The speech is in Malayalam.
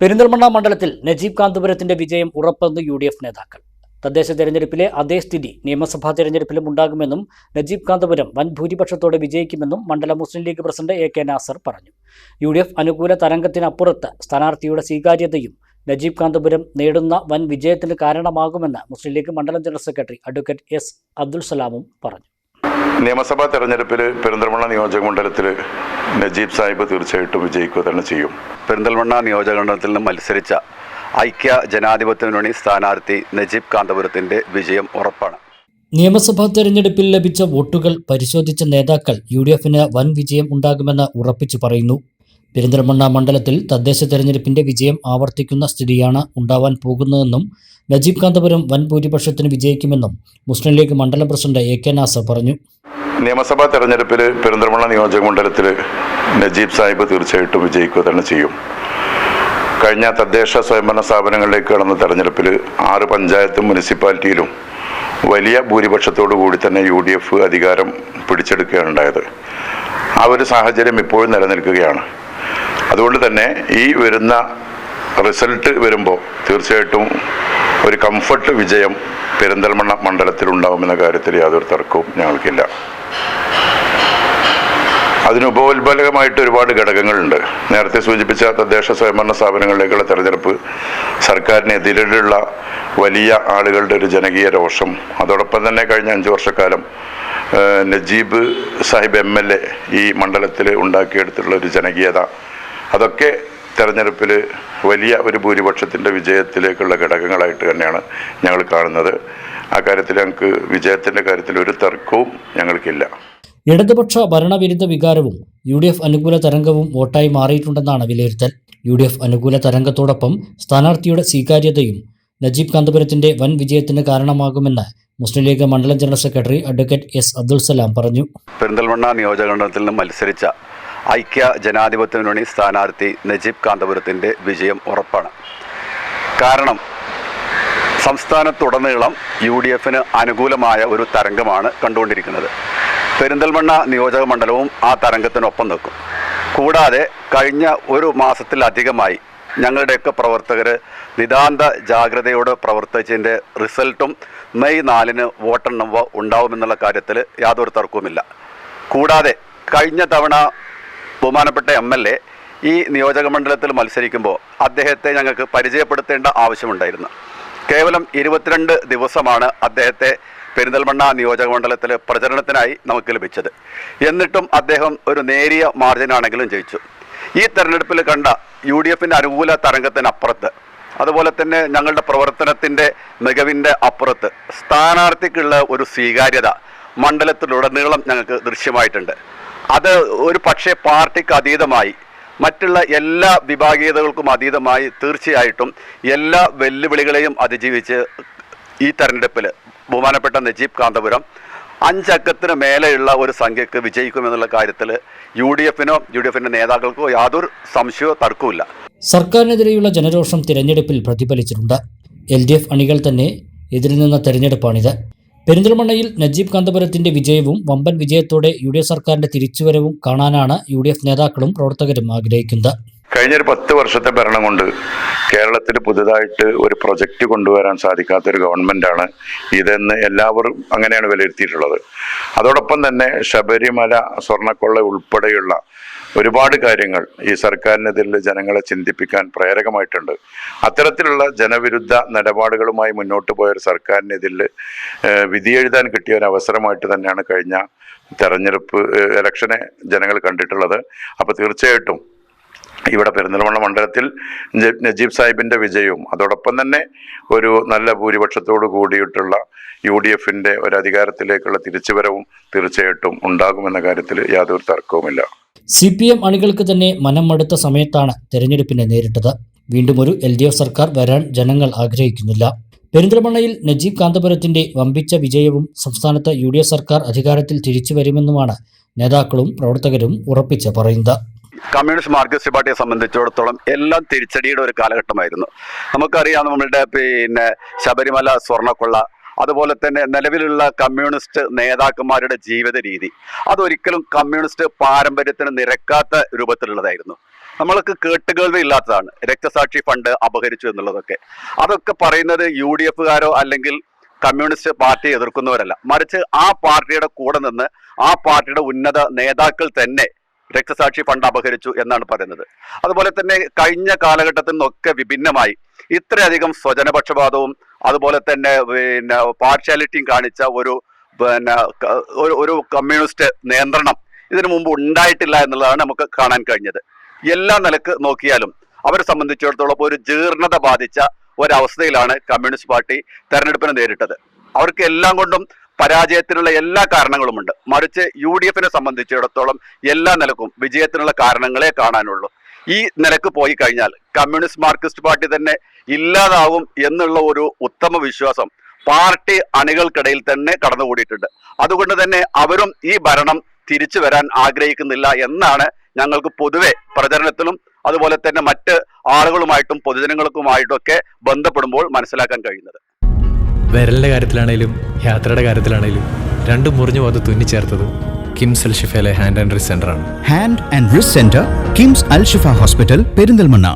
പെരിന്തൽമണ്ണ മണ്ഡലത്തിൽ നജീബ് കാന്തപുരത്തിന്റെ വിജയം ഉറപ്പെന്ന് UDF നേതാക്കൾ. തദ്ദേശ തെരഞ്ഞെടുപ്പിലെ അതേ സ്ഥിതി നിയമസഭാ തെരഞ്ഞെടുപ്പിലും ഉണ്ടാകുമെന്നും നജീബ് കാന്തപുരം വൻ ഭൂരിപക്ഷത്തോടെ വിജയിക്കുമെന്നും മണ്ഡലം മുസ്ലിം ലീഗ് പ്രസിഡന്റ് AK നാസർ പറഞ്ഞു. UDF അനുകൂല തരംഗത്തിനപ്പുറത്ത് സ്ഥാനാർത്ഥിയുടെ സ്വീകാര്യതയും നജീബ് കാന്തപുരം നേടുന്ന വൻ വിജയത്തിന് കാരണമാകുമെന്ന് മുസ്ലിം ലീഗ് മണ്ഡലം general secretary advocate S. Abdul സലാമും പറഞ്ഞു. നിയമസഭാ തെരഞ്ഞെടുപ്പിൽ പെരിന്തൽമണ്ണ നിയോജക മണ്ഡലത്തിൽ നജീബ് സാഹിബ് തീർച്ചയായിട്ടും വിജയിക്കുക തന്നെ ചെയ്യും. പെരിന്തൽമണ്ണ നിയോജക മണ്ഡലത്തിൽ നിന്ന് മത്സരിച്ച ഐക്യ ജനാധിപത്യ മുന്നണി സ്ഥാനാർത്ഥി നജീബ് കാന്തപുരത്തിന്റെ വിജയം ഉറപ്പാണ്. നിയമസഭാ തെരഞ്ഞെടുപ്പിൽ ലഭിച്ച വോട്ടുകൾ പരിശോധിച്ച നേതാക്കൾ UDFന് വൻ വിജയം ഉണ്ടാകുമെന്ന് ഉറപ്പിച്ചു പറയുന്നു. പെരിന്തൽമണ്ണ മണ്ഡലത്തിൽ തദ്ദേശ തെരഞ്ഞെടുപ്പിന്റെ വിജയം ആവർത്തിക്കുന്ന സ്ഥിതിയാണ് ഉണ്ടാവാൻ പോകുന്നതെന്നും നജീബ് കാന്തപുരം വൻ ഭൂരിപക്ഷത്തിന് വിജയിക്കുമെന്നും മുസ്ലിം ലീഗ് മണ്ഡലം പ്രസിഡന്റ് AK നാസർ പറഞ്ഞു. നിയമസഭാ തെരഞ്ഞെടുപ്പിൽ പെരിന്തൽമണ്ണ നിയോജക മണ്ഡലത്തിൽ നജീബ് സാഹിബ് തീർച്ചയായിട്ടും വിജയിക്കുക തന്നെ ചെയ്യും. കഴിഞ്ഞ തദ്ദേശ സ്വയംഭരണ സ്ഥാപനങ്ങളിലേക്ക് നടന്ന തെരഞ്ഞെടുപ്പിൽ 6 പഞ്ചായത്തും മുനിസിപ്പാലിറ്റിയിലും വലിയ ഭൂരിപക്ഷത്തോടു കൂടി തന്നെ UDF അധികാരം പിടിച്ചെടുക്കുകയാണ് ഉണ്ടായത്. ആ ഒരു സാഹചര്യം ഇപ്പോഴും നിലനിൽക്കുകയാണ്. അതുകൊണ്ട് തന്നെ ഈ വരുന്ന റിസൾട്ട് വരുമ്പോൾ തീർച്ചയായിട്ടും ഒരു കംഫർട്ട് വിജയം പെരിന്തൽമണ്ണ മണ്ഡലത്തിൽ ഉണ്ടാകുമെന്ന കാര്യത്തിൽ യാതൊരു തർക്കവും ഞങ്ങൾക്കില്ല. അതിനുപോത്ബലകമായിട്ട് ഒരുപാട് ഘടകങ്ങളുണ്ട്. നേരത്തെ സൂചിപ്പിച്ച തദ്ദേശ സ്വയംഭരണ സ്ഥാപനങ്ങളിലേക്കുള്ള തെരഞ്ഞെടുപ്പ്, സർക്കാരിനെതിരെയുള്ള വലിയ ആളുകളുടെ ഒരു ജനകീയ രോഷം, അതോടൊപ്പം തന്നെ കഴിഞ്ഞ 5 വർഷക്കാലം നജീബ് സാഹിബ് MLA ഈ മണ്ഡലത്തിൽ ഉണ്ടാക്കിയെടുത്തുള്ള ഒരു ജനകീയത, അതൊക്കെ തെരഞ്ഞെടുപ്പിൽ വലിയ ഒരു ഭൂരിപക്ഷത്തിൻ്റെ വിജയത്തിലേക്കുള്ള ഘടകങ്ങളായിട്ട് തന്നെയാണ് ഞങ്ങൾ കാണുന്നത്. ആ കാര്യത്തിൽ ഞങ്ങൾക്ക് വിജയത്തിൻ്റെ കാര്യത്തിൽ ഒരു തർക്കവും ഞങ്ങൾക്കില്ല. ഇടതുപക്ഷ ഭരണവിരുദ്ധ വികാരവും UDF അനുകൂല തരംഗവും വോട്ടായി മാറിയിട്ടുണ്ടെന്നാണ് വിലയിരുത്തൽ. UDF അനുകൂല തരംഗത്തോടൊപ്പം സ്ഥാനാർത്ഥിയുടെ സ്വീകാര്യതയും നജീബ് കാന്തപുരത്തിന്റെ വൻ വിജയത്തിന് കാരണമാകുമെന്ന് മുസ്ലിം ലീഗ് മണ്ഡലം general secretary advocate S. Abdul Salam പറഞ്ഞു. പെരിന്തൽമണ്ണ നിയോജക മണ്ഡലത്തിൽ നിന്ന് മത്സരിച്ച ഐക്യ ജനാധിപത്യ മുന്നണി സ്ഥാനാർത്ഥി നജീബ് കാന്തപുരത്തിന്റെ വിജയം ഉറപ്പാണ്. കാരണം സംസ്ഥാനത്തുടനീളം UDFന് അനുകൂലമായ ഒരു തരംഗമാണ് കണ്ടുകൊണ്ടിരിക്കുന്നത്. പെരിന്തൽമണ്ണ നിയോജക മണ്ഡലവും ആ തരംഗത്തിനൊപ്പം നിൽക്കും. കൂടാതെ കഴിഞ്ഞ ഒരു മാസത്തിലധികമായി ഞങ്ങളുടെയൊക്കെ പ്രവർത്തകർ നിതാന്ത ജാഗ്രതയോടെ പ്രവർത്തിച്ചതിൻ്റെ റിസൾട്ടും മെയ് 4-ന് വോട്ടെണ്ണുമ്പോൾ ഉണ്ടാവുമെന്നുള്ള കാര്യത്തിൽ യാതൊരു തർക്കവുമില്ല. കൂടാതെ കഴിഞ്ഞ തവണ ബഹുമാനപ്പെട്ട MLA ഈ നിയോജക മണ്ഡലത്തിൽ മത്സരിക്കുമ്പോൾ അദ്ദേഹത്തെ ഞങ്ങൾക്ക് പരിചയപ്പെടുത്തേണ്ട ആവശ്യമുണ്ടായിരുന്നു. കേവലം 22 ദിവസമാണ് അദ്ദേഹത്തെ പെരിന്തൽമണ്ണ നിയോജക മണ്ഡലത്തിൽ പ്രചരണത്തിനായി നമുക്ക് ലഭിച്ചത്. എന്നിട്ടും അദ്ദേഹം ഒരു നേരിയ മാർജിനാണെങ്കിലും ജയിച്ചു. ഈ തെരഞ്ഞെടുപ്പിൽ കണ്ട UDFൻ്റെ അനുകൂല തരംഗത്തിനപ്പുറത്ത്, അതുപോലെ തന്നെ ഞങ്ങളുടെ പ്രവർത്തനത്തിൻ്റെ മികവിൻ്റെ അപ്പുറത്ത് സ്ഥാനാർത്ഥിക്കുള്ള ഒരു സ്വീകാര്യത മണ്ഡലത്തിലുടനീളം ഞങ്ങൾക്ക് ദൃശ്യമായിട്ടുണ്ട്. അത് ഒരു പക്ഷേ പാർട്ടിക്ക് അതീതമായി, മറ്റുള്ള എല്ലാ വിഭാഗീയതകൾക്കും അതീതമായി തീർച്ചയായിട്ടും എല്ലാ വെല്ലുവിളികളെയും അതിജീവിച്ച് ഈ തെരഞ്ഞെടുപ്പിൽ ബഹുമാനപ്പെട്ട നജീബ് കാന്തപുരം 5 അക്കത്തിന് മേലെയുള്ള ഒരു സംഖ്യക്ക് വിജയിക്കുമെന്നുള്ള കാര്യത്തിൽ UDFൻ്റെ നേതാക്കൾക്കോ യാതൊരു സംശയമോ തർക്കവുമില്ല. സർക്കാരിനെതിരെയുള്ള ജനരോഷം തിരഞ്ഞെടുപ്പിൽ പ്രതിഫലിച്ചിട്ടുണ്ട്. LDF അണികൾ തന്നെ എതിരിൽ നിന്ന തെരഞ്ഞെടുപ്പാണിത്. പെരിന്തൽമണ്ണയിൽ നജീബ് കാന്തപുരത്തിന്റെ വിജയവും വമ്പൻ വിജയത്തോടെ UDF സർക്കാരിന്റെ തിരിച്ചുവരവും കാണാനാണ് UDF നേതാക്കളും പ്രവർത്തകരും ആഗ്രഹിക്കുന്നത്. കഴിഞ്ഞൊരു 10 വർഷത്തെ ഭരണം കൊണ്ട് കേരളത്തിൽ പുതുതായിട്ട് ഒരു പ്രൊജക്റ്റ് കൊണ്ടുവരാൻ സാധിക്കാത്തൊരു ഗവൺമെൻറ്റാണ് ഇതെന്ന് എല്ലാവരും അങ്ങനെയാണ് വിലയിരുത്തിയിട്ടുള്ളത്. അതോടൊപ്പം തന്നെ ശബരിമല സ്വർണ്ണക്കൊള്ള ഉൾപ്പെടെയുള്ള ഒരുപാട് കാര്യങ്ങൾ ഈ സർക്കാരിനെതിരെ ജനങ്ങളെ ചിന്തിപ്പിക്കാൻ പ്രേരകമായിട്ടുണ്ട്. അത്തരത്തിലുള്ള ജനവിരുദ്ധ നിലപാടുകളുമായി മുന്നോട്ട് പോയൊരു സർക്കാരിനെതിരെ വിധിയെഴുതാൻ കിട്ടിയ ഒരു അവസരമായിട്ട് തന്നെയാണ് കഴിഞ്ഞ തെരഞ്ഞെടുപ്പ് ഇലക്ഷനെ ജനങ്ങൾ കണ്ടിട്ടുള്ളത്. അപ്പോൾ തീർച്ചയായിട്ടും ഇവിടെ പെരിന്തൽമണ്ണ മണ്ഡലത്തിൽ നജീബ് സാഹിബിൻ്റെ വിജയവും അതോടൊപ്പം തന്നെ ഒരു നല്ല ഭൂരിപക്ഷത്തോടു കൂടിയിട്ടുള്ള UDFൻ്റെ ഒരു അധികാരത്തിലേക്കുള്ള തിരിച്ചുവരവും തീർച്ചയായിട്ടും ഉണ്ടാകുമെന്ന കാര്യത്തിൽ യാതൊരു തർക്കവുമില്ല. CPM അണികൾക്ക് തന്നെ മനം മടുത്ത സമയത്താണ് തെരഞ്ഞെടുപ്പിനെ നേരിട്ടത്. വീണ്ടും ഒരു LDF സർക്കാർ വരാൻ ജനങ്ങൾ ആഗ്രഹിക്കുന്നില്ല. പെരിന്തൽമണ്ണയിൽ നജീബ് കാന്തപുരത്തിന്റെ വമ്പിച്ച വിജയവും സംസ്ഥാനത്ത് UDF സർക്കാർ അധികാരത്തിൽ തിരിച്ചു വരുമെന്നുമാണ് നേതാക്കളും പ്രവർത്തകരും ഉറപ്പിച്ച് പറയുന്നത്. കമ്മ്യൂണിസ്റ്റ് മാർക്സിസ്റ്റ് പാർട്ടിയെ സംബന്ധിച്ചിടത്തോളം എല്ലാം തിരിച്ചടിയുടെ ഒരു കാലഘട്ടമായിരുന്നു. നമുക്കറിയാം, നമ്മളുടെ ശബരിമല സ്വർണ്ണക്കൊള്ള, അതുപോലെ തന്നെ നിലവിലുള്ള കമ്മ്യൂണിസ്റ്റ് നേതാക്കന്മാരുടെ ജീവിത രീതി, അതൊരിക്കലും കമ്മ്യൂണിസ്റ്റ് പാരമ്പര്യത്തിന് നിരക്കാത്ത രൂപത്തിലുള്ളതായിരുന്നു. നമ്മൾക്ക് കേട്ടുകേൾവി ഇല്ലാത്തതാണ് രക്തസാക്ഷി ഫണ്ട് അപഹരിച്ചു എന്നുള്ളതൊക്കെ. അതൊക്കെ പറയുന്നത് UDF-കാരോ അല്ലെങ്കിൽ കമ്മ്യൂണിസ്റ്റ് പാർട്ടിയെ എതിർക്കുന്നവരല്ല, മറിച്ച് ആ പാർട്ടിയുടെ കൂടെ നിന്ന് ആ പാർട്ടിയുടെ ഉന്നത നേതാക്കൾ തന്നെ രക്തസാക്ഷി ഫണ്ട് അപഹരിച്ചു എന്നാണ് പറയുന്നത്. അതുപോലെ തന്നെ കഴിഞ്ഞ കാലഘട്ടത്തിൽ നിന്നൊക്കെ വിഭിന്നമായി ഇത്രയധികം സ്വജനപക്ഷപാതവും അതുപോലെ തന്നെ പാർഷ്യാലിറ്റിയും കാണിച്ച ഒരു കമ്മ്യൂണിസ്റ്റ് നിയന്ത്രണം ഇതിനു മുമ്പ് ഉണ്ടായിട്ടില്ല എന്നുള്ളതാണ് നമുക്ക് കാണാൻ കഴിഞ്ഞത്. എല്ലാ നിലക്ക് നോക്കിയാലും അവരെ സംബന്ധിച്ചിടത്തോളം ഒരു ജീർണത ബാധിച്ച ഒരവസ്ഥയിലാണ് കമ്മ്യൂണിസ്റ്റ് പാർട്ടി തെരഞ്ഞെടുപ്പിനെ നേരിട്ടത്. അവർക്ക് എല്ലാം കൊണ്ടും പരാജയത്തിനുള്ള എല്ലാ കാരണങ്ങളുമുണ്ട്, മറിച്ച് UDF-നെ സംബന്ധിച്ചിടത്തോളം എല്ലാ നിലക്കും വിജയത്തിനുള്ള കാരണങ്ങളെ കാണാനുള്ളൂ. ഈ നിലക്ക് പോയി കഴിഞ്ഞാൽ കമ്മ്യൂണിസ്റ്റ് മാർക്സിസ്റ്റ് പാർട്ടി തന്നെ ഇല്ലാതാവും എന്നുള്ള ഒരു ഉത്തമ വിശ്വാസം പാർട്ടി അണികൾക്കിടയിൽ തന്നെ കടന്നുകൂടിയിട്ടുണ്ട്. അതുകൊണ്ട് തന്നെ അവരും ഈ ഭരണം തിരിച്ചു വരാൻ ആഗ്രഹിക്കുന്നില്ല എന്നാണ് ഞങ്ങൾക്ക് പൊതുവെ പ്രചരണത്തിലും അതുപോലെ തന്നെ മറ്റ് ആളുകളുമായിട്ടും പൊതുജനങ്ങൾക്കുമായിട്ടും ഒക്കെ ബന്ധപ്പെടുമ്പോൾ മനസ്സിലാക്കാൻ കഴിയുന്നത്. വിരലിൻ്റെ കാര്യത്തിലാണേലും യാത്രയുടെ കാര്യത്തിലാണേലും രണ്ടും മുറിഞ്ഞു പോകാതെ തുന്നിച്ചേർത്തത് കിംസ് അൽ ഷിഫയിലെ ഹാൻഡ് ആൻഡ് റിസ്റ്റ് സെൻ്ററാണ്. Hand and wrist centre, KIMS Al Shifa hospital, Perinthalmanna.